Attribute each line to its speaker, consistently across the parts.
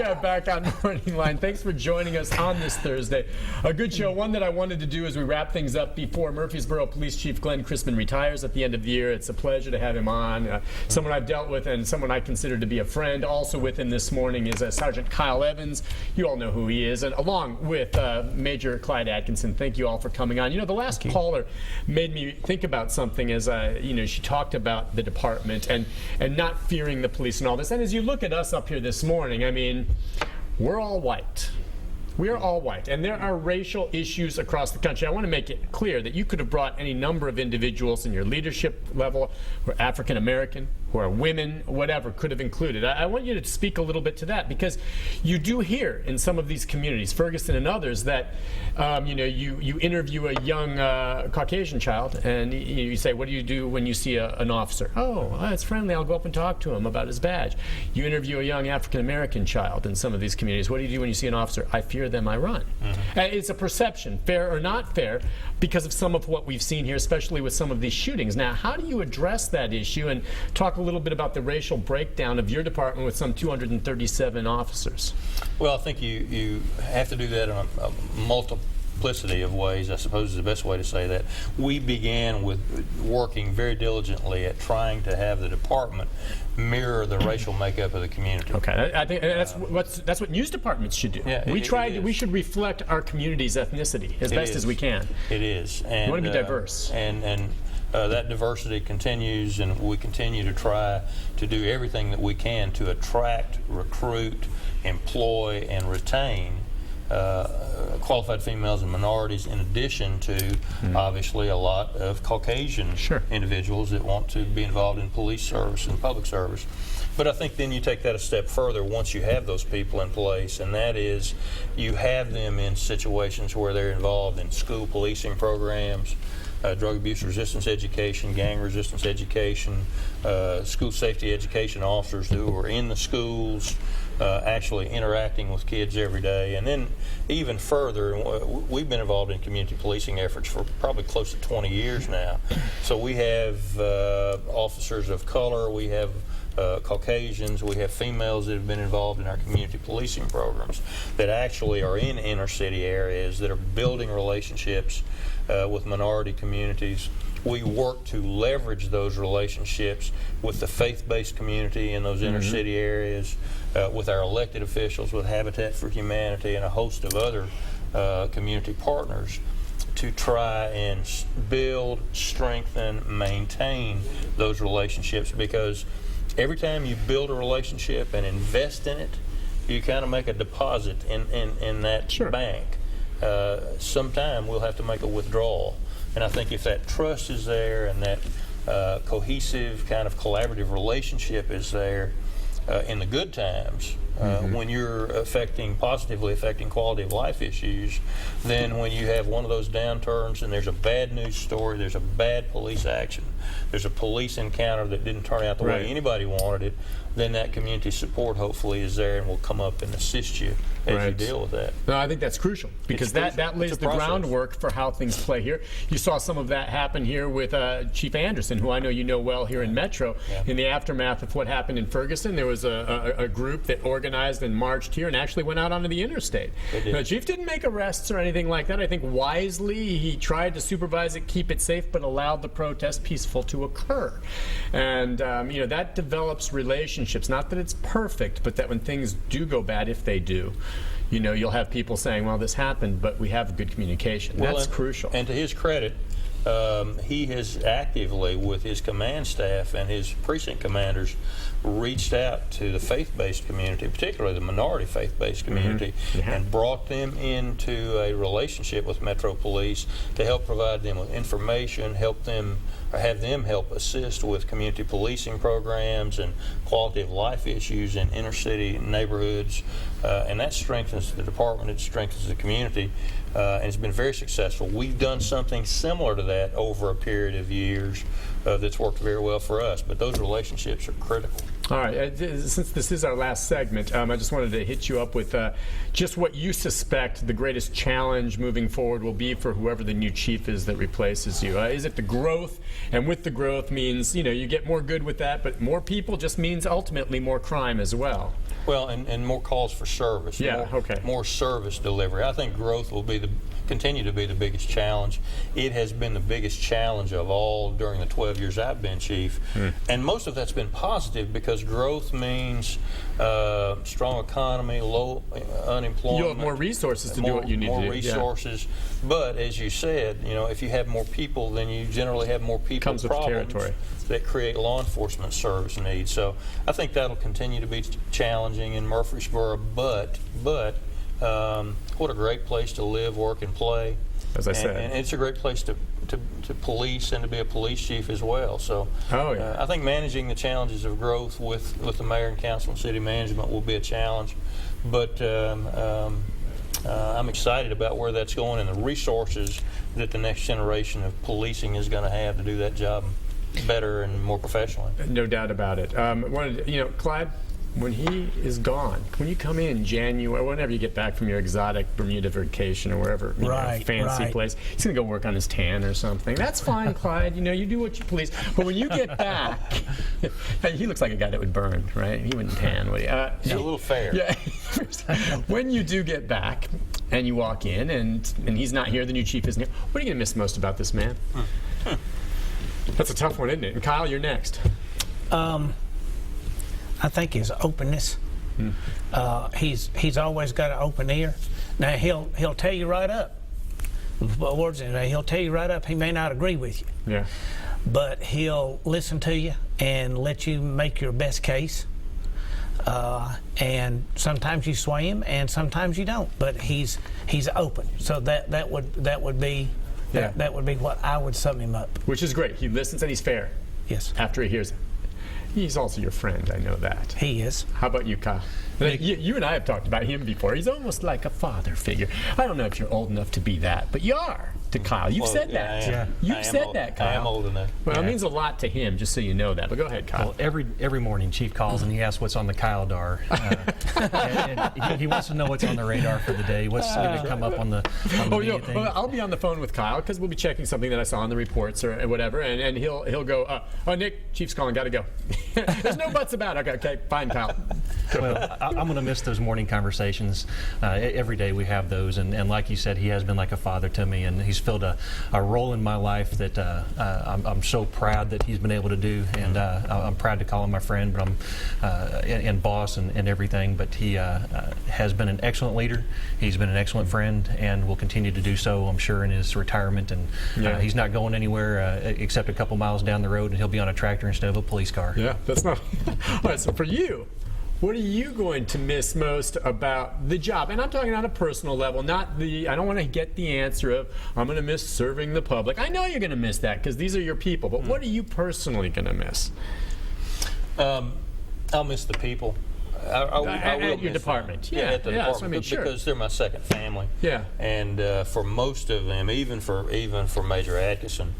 Speaker 1: have back on Morning Line. Thanks for joining us on this Thursday. A good show, one that I wanted to do as we wrap things up before Murfreesboro Police Chief Glenn Crispin retires at the end of the year. It's a pleasure to have him on. Someone I've dealt with and someone I consider to be a friend. Also with him this morning is Sergeant Kyle Evans. You all know who he is, and along with Major Clyde Atkinson. Thank you all for coming on. You know, the last caller made me think about something as she talked about the department and not fearing the police and all this. And as you look at us up here this morning, I mean, we're all white. We are all white, and there are racial issues across the country. I want to make it clear that you could have brought any number of individuals in your leadership level who are African American, who are women, whatever, could have included. I want you to speak a little bit to that, because you do hear in some of these communities, Ferguson and others, that you interview a young Caucasian child, and you say, what do you do when you see an officer? Oh, it's friendly. I'll go up and talk to him about his badge. You interview a young African American child in some of these communities. What do you do when you see an officer? I fear them, I run. It's a perception, fair or not fair, because of some of what we've seen here, especially with some of these shootings. Now, how do you address that issue and talk a little bit about the racial breakdown of your department with some 237 officers?
Speaker 2: Well, I think you have to do that in a multiplicity of ways, I suppose is the best way to say that. We began with working very diligently at trying to have the department mirror the racial makeup of the community.
Speaker 1: Okay, I think that's what news departments should do.
Speaker 2: Yeah,
Speaker 1: we should reflect our community's ethnicity as best as we can.
Speaker 2: It is. And
Speaker 1: we want to be diverse.
Speaker 2: And that diversity continues, and we continue to try to do everything that we can to attract, recruit, employ, and retain qualified females and minorities, in addition to obviously a lot of Caucasian individuals that want to be involved in police service and public service. But I think then you take that a step further once you have those people in place, and that is you have them in situations where they're involved in school policing programs, drug abuse resistance education, gang resistance education, school safety education officers who are in the schools, actually interacting with kids every day. And then even further, we've been involved in community policing efforts for probably close to 20 years now. So we have officers of color, we have Caucasians, we have females that have been involved in our community policing programs that actually are in inner city areas that are building relationships with minority communities. We work to leverage those relationships with the faith-based community in those inner city areas, with our elected officials, with Habitat for Humanity, and a host of other community partners to try and build, strengthen, maintain those relationships, because every time you build a relationship and invest in it, you kind of make a deposit in that bank. Sometime we'll have to make a withdrawal. And I think if that trust is there and that cohesive kind of collaborative relationship is there in the good times, when you're positively affecting quality of life issues, then when you have one of those downturns and there's a bad news story, there's a bad police action, there's a police encounter that didn't turn out the way anybody wanted it, then that community support hopefully is there and will come up and assist you as you deal with that.
Speaker 1: No, I think that's crucial, because that lays the groundwork for how things play here. You saw some of that happen here with Chief Anderson, who I know you know well here in Metro. In the aftermath of what happened in Ferguson, there was a group that organized and marched here and actually went out onto the interstate. The Chief didn't make arrests or anything like that. I think wisely he tried to supervise it, keep it safe, but allowed the protest peaceful to occur. And that develops relationships. Not that it's perfect, but that when things do go bad, if they do, you'll have people saying, well, this happened, but we have good communication. That's crucial.
Speaker 2: And to his credit, he has actively, with his command staff and his precinct commanders, reached out to the faith-based community, particularly the minority faith-based community, and brought them into a relationship with Metro Police to help provide them with information, have them help assist with community policing programs and quality of life issues in inner city neighborhoods, and that strengthens the department, it strengthens the community, and it's been very successful. We've done something similar to that over a period of years that's worked very well for us, but those relationships are critical.
Speaker 1: All right, since this is our last segment, I just wanted to hit you up with just what you suspect the greatest challenge moving forward will be for whoever the new chief is that replaces you. Is it the growth? And with the growth means, you get more good with that, but more people just means ultimately more crime as well.
Speaker 2: Well, and more calls for service.
Speaker 1: Yeah,
Speaker 2: more service delivery. I think growth will continue to be the biggest challenge. It has been the biggest challenge of all during the 12 years I've been chief. And most of that's been positive because growth means strong economy, low unemployment.
Speaker 1: You'll have more resources to do what you need to do.
Speaker 2: More resources. Yeah. But as you said, if you have more people, then you generally have more people
Speaker 1: Comes with
Speaker 2: problems
Speaker 1: territory.
Speaker 2: that create law enforcement service needs. So I think that'll continue to be challenging in Murfreesboro, but what a great place to live, work, and play.
Speaker 1: As I said.
Speaker 2: And it's a great place to police and to be a police chief as well. So I think managing the challenges of growth with the mayor and council and city management will be a challenge. But I'm excited about where that's going and the resources that the next generation of policing is going to have to do that job better and more professionally.
Speaker 1: No doubt about it. Clyde, when he is gone, when you come in January, whenever you get back from your exotic Bermuda vacation or wherever, fancy place, he's going to go work on his tan or something. That's fine, Clyde. You do what you please. But when you get back, he looks like a guy that would burn, right? He wouldn't tan, would he?
Speaker 2: He's a little fair.
Speaker 1: Yeah. When you do get back and you walk in and he's not here, the new chief isn't here, what are you going to miss most about this man? That's a tough one, isn't it? And Kyle, you're next.
Speaker 3: I think his openness. He's always got an open ear. Now he'll tell you right up. He'll tell you right up. He may not agree with you.
Speaker 1: Yeah.
Speaker 3: But he'll listen to you and let you make your best case. And sometimes you sway him, and sometimes you don't. But he's open. So that would be what I would sum him up.
Speaker 1: Which is great. He listens and he's fair.
Speaker 3: Yes.
Speaker 1: After he hears it. He's also your friend, I know that.
Speaker 3: He is.
Speaker 1: How about you, Kyle? You and I have talked about him before. He's almost like a father figure. I don't know if you're old enough to be that, but you are to Kyle. You've said that.
Speaker 2: Yeah,
Speaker 1: You've said that, Kyle.
Speaker 2: I am old enough.
Speaker 1: Well, it means a lot to him, just so you know that. But go ahead, Kyle.
Speaker 4: Well, every morning, Chief calls and he asks what's on the Kyle dar. And he wants to know what's on the radar for the day, what's going to come up on the media thing.
Speaker 1: Well, I'll be on the phone with Kyle because we'll be checking something that I saw in the reports or whatever, and he'll go, Nick, Chief's calling, got to go. There's no buts about it. Okay, fine, Kyle.
Speaker 4: Well, I'm going to miss those morning conversations. Every day we have those, and like you said, he has been like a father to me, and he's filled a role in my life that I'm so proud that he's been able to do, and I'm proud to call him my friend, but and boss and everything. But he has been an excellent leader. He's been an excellent friend, and will continue to do so, I'm sure, in his retirement. And he's not going anywhere except a couple miles down the road, and he'll be on a tractor instead of a police car.
Speaker 1: Yeah, that's not. All right, so for you, what are you going to miss most about the job? And I'm talking on a personal level, I don't want to get the answer of, I'm going to miss serving the public. I know you're going to miss that because these are your people, but what are you personally going to miss?
Speaker 2: I'll miss the people. I will
Speaker 1: at your
Speaker 2: miss
Speaker 1: department.
Speaker 2: them. At the department,
Speaker 1: sure.
Speaker 2: because they're my second family.
Speaker 1: Yeah.
Speaker 2: And for most of them, even for Major Atkinson,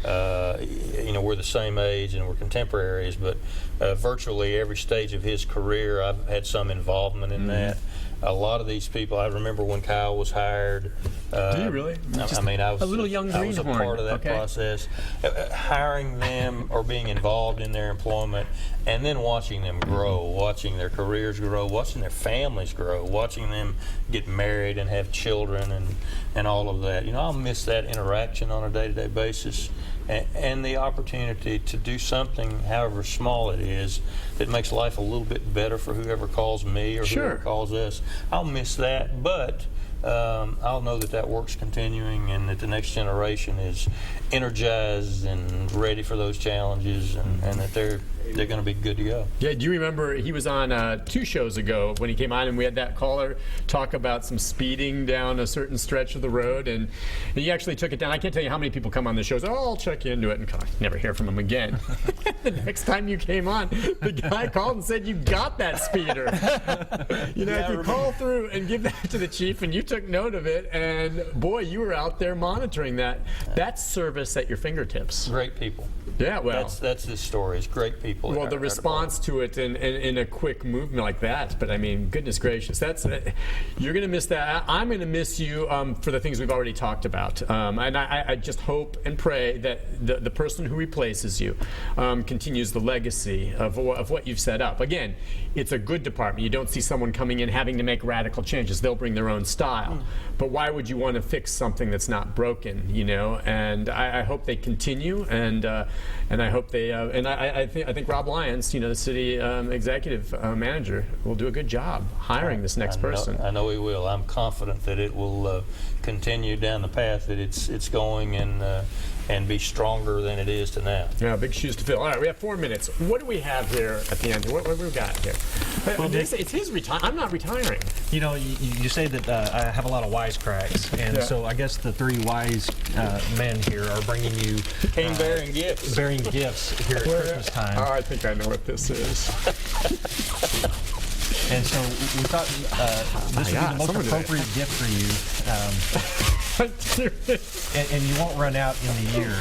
Speaker 2: we're the same age and we're contemporaries, but virtually every stage of his career, I've had some involvement in that. A lot of these people, I remember when Kyle was hired.
Speaker 1: Do you really?
Speaker 2: I was
Speaker 1: a little young
Speaker 2: I was a
Speaker 1: greenhorn.
Speaker 2: part of that process. Hiring them or being involved in their employment, and then watching them grow, watching their careers grow, watching their families grow, watching them get married and have children and all of that. I'll miss that interaction on a day-to-day basis. And the opportunity to do something, however small it is, that makes life a little bit better for whoever calls me or whoever calls us. I'll miss that, but I'll know that work's continuing and that the next generation is energized and ready for those challenges, and that they're going to be good to go.
Speaker 1: Yeah, do you remember he was on 2 shows ago when he came on and we had that caller talk about some speeding down a certain stretch of the road, and he actually took it down. I can't tell you how many people come on the shows, I'll check into it, and never hear from him again. The next time you came on, the guy called and said you got that speeder. If you call through and give that to the chief and you took note of it, and boy, you were out there monitoring that. That's service at your fingertips.
Speaker 2: Great people.
Speaker 1: Yeah, well.
Speaker 2: That's this story. It's great people.
Speaker 1: Well, the response to it in a quick movement like that, but I mean, goodness gracious, you're going to miss that. I'm going to miss you for the things we've already talked about. And I just hope and pray that the person who replaces you continues the legacy of what you've set up. Again, it's a good department. You don't see someone coming in having to make radical changes. They'll bring their own style. But why would you want to fix something that's not broken, you know? And I hope they continue, and I hope they, I think Rob Lyons, you know, the city executive manager, will do a good job hiring this next person.
Speaker 2: I know he will. I'm confident that it will continue down the path that it's going, and be stronger than it is to now.
Speaker 1: Yeah, big shoes to fill. All right, we have 4 minutes. What do we have here at the end? What do we got here?
Speaker 4: Well,
Speaker 1: It's his retirement. I'm not retiring.
Speaker 4: You know, you say that I have a lot of wisecracks, and so I guess the three wise men here are bringing you
Speaker 2: Bearing gifts.
Speaker 4: bearing gifts here at Christmas time.
Speaker 1: Oh, I think I know what this is.
Speaker 4: And so we thought this would be the most appropriate gift for you. And you won't run out in the year.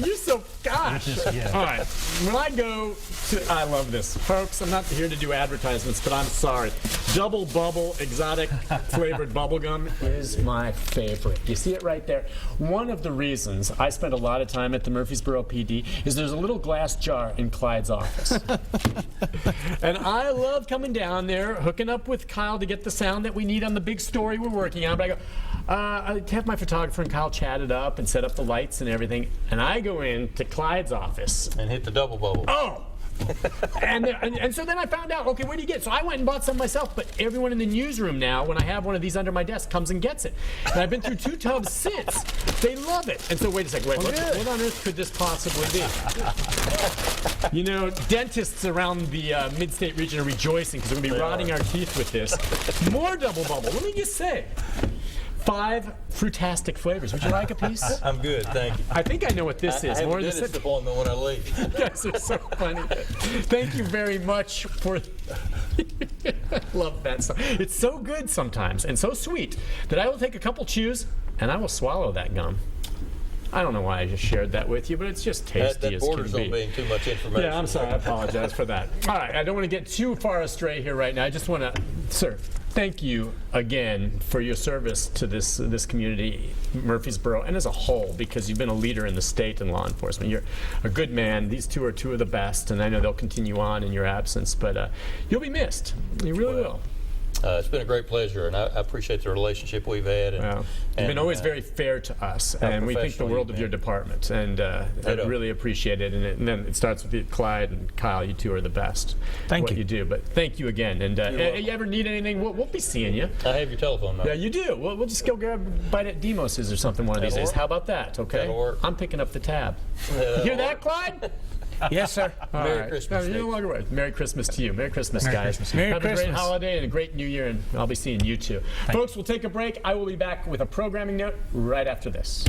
Speaker 1: You're so, gosh.
Speaker 4: With this gift.
Speaker 1: All right, when I go to, I love this. Folks, I'm not here to do advertisements, but I'm sorry. Double Bubble exotic flavored bubble gum is my favorite. You see it right there? One of the reasons I spend a lot of time at the Murfreesboro PD is there's a little glass jar in Clyde's office. And I love coming down there, hooking up with Kyle to get the sound that we need on the big story we're working on. But I go, I have my photographer and Kyle chat it up and set up the lights and everything. And I go into Clyde's office.
Speaker 2: And hit the double bubble.
Speaker 1: Oh! and so then I found out, okay, where do you get it? So I went and bought some myself, but everyone in the newsroom now, when I have one of these under my desk, comes and gets it. And I've been through 2 tubs since. They love it. And so wait a second, what on earth could this possibly be? You know, dentists around the mid-state region are rejoicing because we're going to be rotting our teeth with this. More double bubble. Let me just say. 5 fruitastic flavors. Would you like a piece?
Speaker 2: I'm good, thank you.
Speaker 1: I think I know what this is.
Speaker 2: I have
Speaker 1: More
Speaker 2: a
Speaker 1: than
Speaker 2: dentist appointment when I leave.
Speaker 1: You guys are so funny. Thank you very much for. Love that song. It's so good sometimes and so sweet that I will take a couple chews and I will swallow that gum. I don't know why I just shared that with you, but it's just tasty
Speaker 2: that
Speaker 1: as
Speaker 2: borders
Speaker 1: can
Speaker 2: on
Speaker 1: be.
Speaker 2: being too much information.
Speaker 1: Yeah, I'm sorry. I apologize for that. All right, I don't want to get too far astray here right now. I just want to, sir, thank you again for your service to this community, Murfreesboro, and as a whole, because you've been a leader in the state in law enforcement. You're a good man. These two are 2 of the best, and I know they'll continue on in your absence, but you'll be missed. You really will.
Speaker 2: It's been a great pleasure, and I appreciate the relationship we've had.
Speaker 1: You've been always very fair to us, and we think the world of your department, and I really appreciate it. And then it starts with you, Clyde and Kyle. You 2 are the best.
Speaker 3: Thank
Speaker 1: what
Speaker 3: you.
Speaker 1: you do, but thank you again. And you ever need anything, we'll be seeing you.
Speaker 2: I have your telephone number.
Speaker 1: Yeah, you do. We'll just go grab a bite at Demos's or something one of these days.
Speaker 2: work.
Speaker 1: How about that? Okay.
Speaker 2: That'll work.
Speaker 1: I'm picking up the tab. You hear that, Clyde?
Speaker 3: Yes, sir.
Speaker 1: All
Speaker 2: Merry
Speaker 1: right.
Speaker 2: Christmas,
Speaker 1: No, you're no longer right. Merry Christmas to you. Merry Christmas,
Speaker 3: Merry
Speaker 1: guys.
Speaker 3: Christmas. Merry
Speaker 1: Have a great
Speaker 3: Christmas.
Speaker 1: holiday and a great New Year, and I'll be seeing you too. Folks, we'll take a break. I will be back with a programming note right after this.